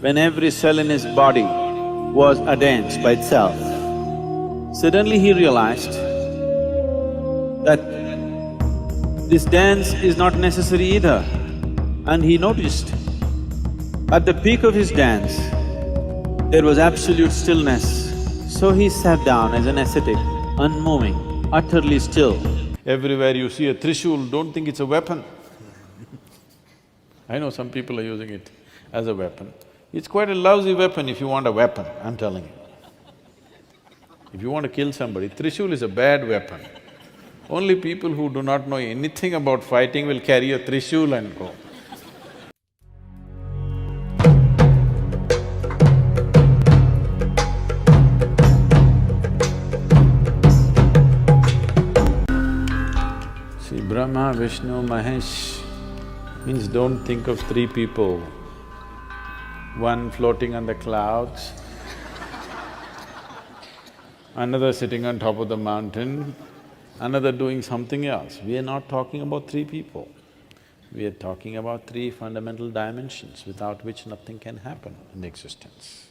when every cell in his body was a dance by itself. Suddenly he realized that this dance is not necessary either. And he noticed, at the peak of his dance, there was absolute stillness. So he sat down as an ascetic, unmoving, utterly still. Everywhere you see a Trishul, don't think it's a weapon. I know some people are using it as a weapon. It's quite a lousy weapon if you want a weapon, I'm telling you. If you want to kill somebody, Trishul is a bad weapon. Only people who do not know anything about fighting will carry a Trishul and go. See, Brahma, Vishnu, Mahesh means don't think of three people, one floating on the clouds, another sitting on top of the mountain, another doing something else. We are not talking about three people. We are talking about three fundamental dimensions without which nothing can happen in existence.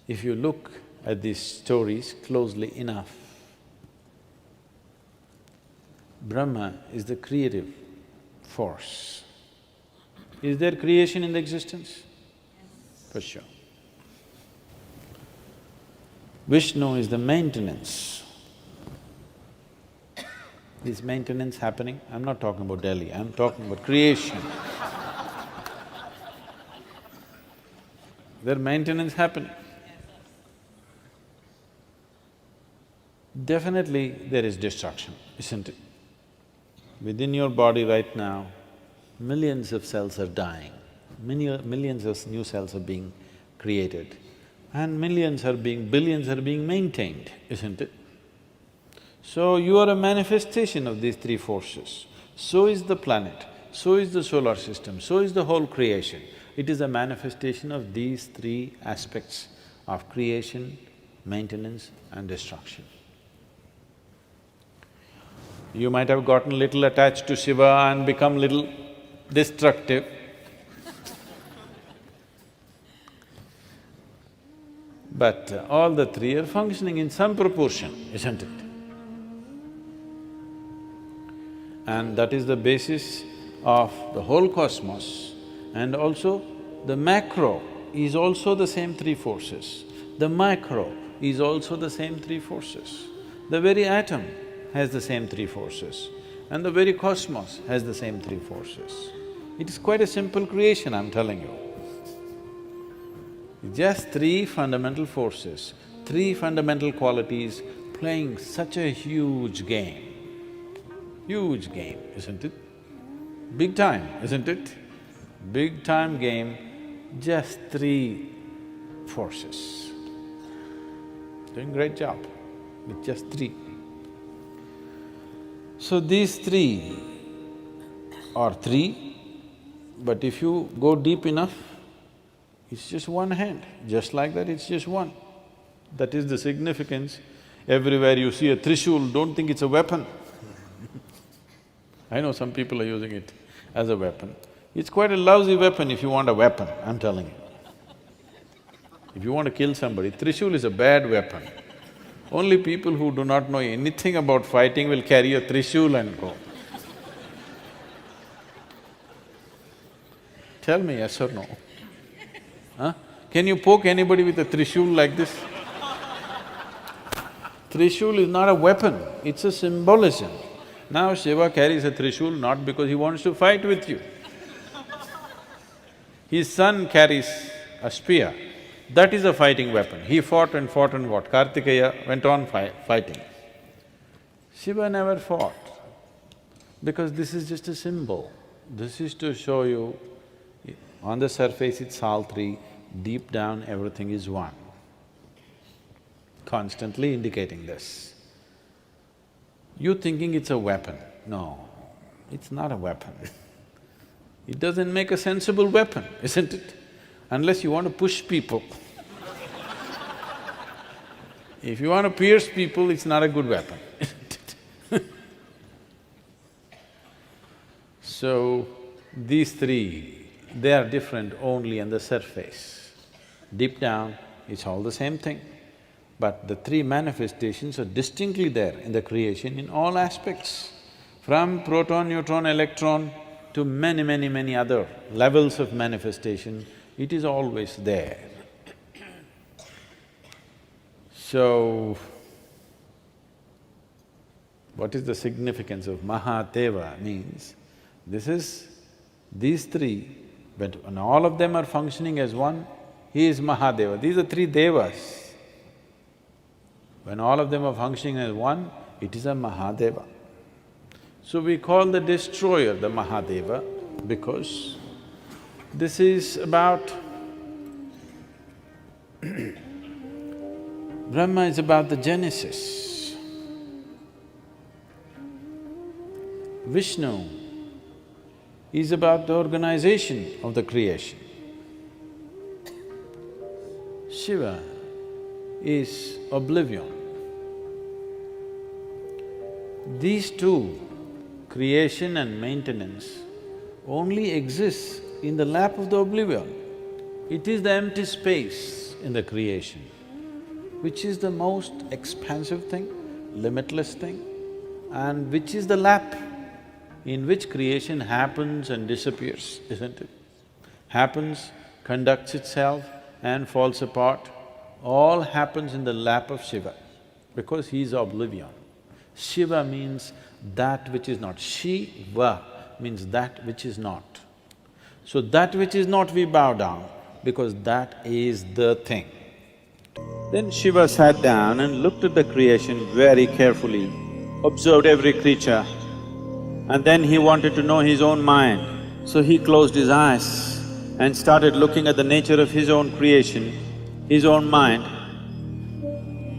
If you look at these stories closely enough, Brahma is the creative force. Is there creation in the existence? For sure. Vishnu is the maintenance. Is maintenance happening? I'm not talking about Delhi, I'm talking about creation. There maintenance happening. Definitely there is destruction, isn't it? Within your body right now, millions of cells are dying, millions of new cells are being created, and billions are being maintained, isn't it? So you are a manifestation of these three forces. So is the planet, so is the solar system, so is the whole creation. It is a manifestation of these three aspects of creation, maintenance and destruction. You might have gotten little attached to Shiva and become little destructive. But all the three are functioning in some proportion, isn't it? And that is the basis of the whole cosmos. And also, the macro is also the same three forces. The micro is also the same three forces. The very atom has the same three forces, and the very cosmos has the same three forces. It is quite a simple creation, I'm telling you. Just three fundamental forces, three fundamental qualities playing such a huge game, isn't it? Big time, isn't it? Big time game, just three forces. Doing great job with just three. So these three are three, but if you go deep enough, it's just one hand, just like that it's just one. That is the significance. Everywhere you see a Trishul, don't think it's a weapon. I know some people are using it as a weapon. It's quite a lousy weapon if you want a weapon, I'm telling you. If you want to kill somebody, Trishul is a bad weapon. Only people who do not know anything about fighting will carry a Trishul and go. Tell me yes or no. Huh? Can you poke anybody with a Trishul like this? Trishul is not a weapon, it's a symbolism. Now Shiva carries a Trishul not because he wants to fight with you. His son carries a spear. That is a fighting weapon. He fought and what? Kartikeya went on fighting. Shiva never fought, because this is just a symbol. This is to show you, on the surface it's all three, deep down everything is one. Constantly indicating this. You thinking it's a weapon. No, it's not a weapon. It doesn't make a sensible weapon, isn't it? Unless you want to push people. If you want to pierce people, it's not a good weapon, isn't it? So, these three They are different only on the surface. Deep down, it's all the same thing. But the three manifestations are distinctly there in the creation in all aspects. From proton, neutron, electron to many other levels of manifestation, it is always there. So, what is the significance of Mahadeva means, these three, when all of them are functioning as one, he is Mahadeva. These are three devas. When all of them are functioning as one, it is a Mahadeva. So we call the destroyer the Mahadeva because this is about Brahma is about the genesis. Vishnu is about the organization of the creation. Shiva is oblivion. These two, creation and maintenance, only exist in the lap of the oblivion. It is the empty space in the creation, which is the most expansive thing, limitless thing, and which is the lap in which creation happens and disappears, isn't it? Happens, conducts itself and falls apart, all happens in the lap of Shiva, because he is oblivion. Shiva means that which is not. Shiva means that which is not. So that which is not we bow down, because that is the thing. Then Shiva sat down and looked at the creation very carefully, observed every creature, and then he wanted to know his own mind. So he closed his eyes and started looking at the nature of his own creation, his own mind.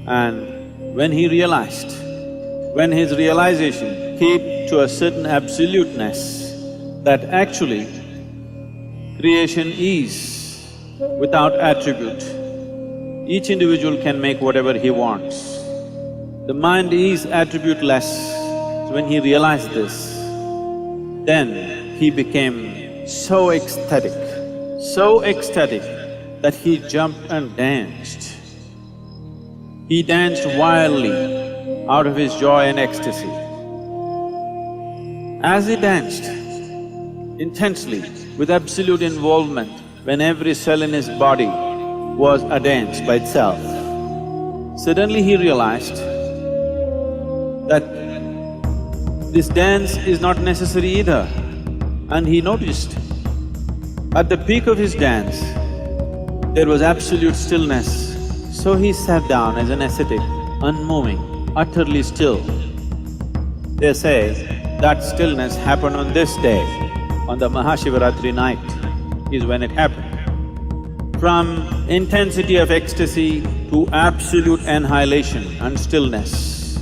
And when he realized, when his realization came to a certain absoluteness, that actually creation is without attribute, each individual can make whatever he wants. The mind is attributeless. So when he realized this, then he became so ecstatic that he jumped and danced. He danced wildly out of his joy and ecstasy. As he danced intensely, with absolute involvement, when every cell in his body was a dance by itself, suddenly he realized that this dance is not necessary either. And he noticed, at the peak of his dance, there was absolute stillness. So he sat down as an ascetic, unmoving, utterly still. They say that stillness happened on this day, on the Mahashivaratri night is when it happened. From intensity of ecstasy to absolute annihilation and stillness,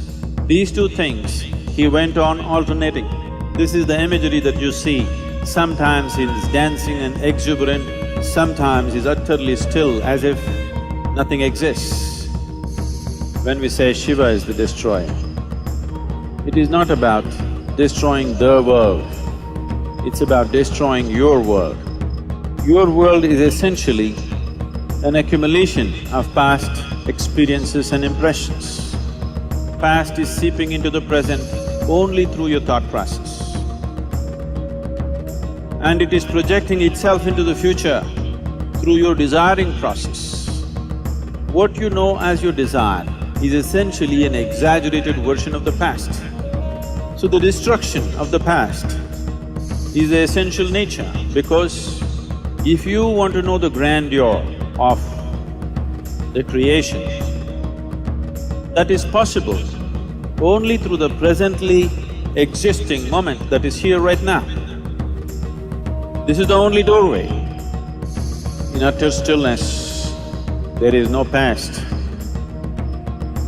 these two things he went on alternating. This is the imagery that you see. Sometimes he's dancing and exuberant, sometimes he's utterly still as if nothing exists. When we say Shiva is the destroyer, it is not about destroying the world, it's about destroying your world. Your world is essentially an accumulation of past experiences and impressions. Past is seeping into the present only through your thought process. And it is projecting itself into the future through your desiring process. What you know as your desire is essentially an exaggerated version of the past. So the destruction of the past is the essential nature, because if you want to know the grandeur of the creation, that is possible only through the presently existing moment that is here right now. This is the only doorway. In utter stillness, there is no past.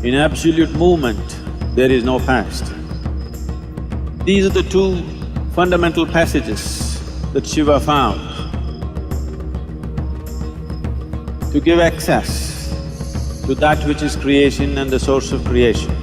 In absolute movement, there is no past. These are the two fundamental passages that Shiva found to give access to that which is creation and the source of creation.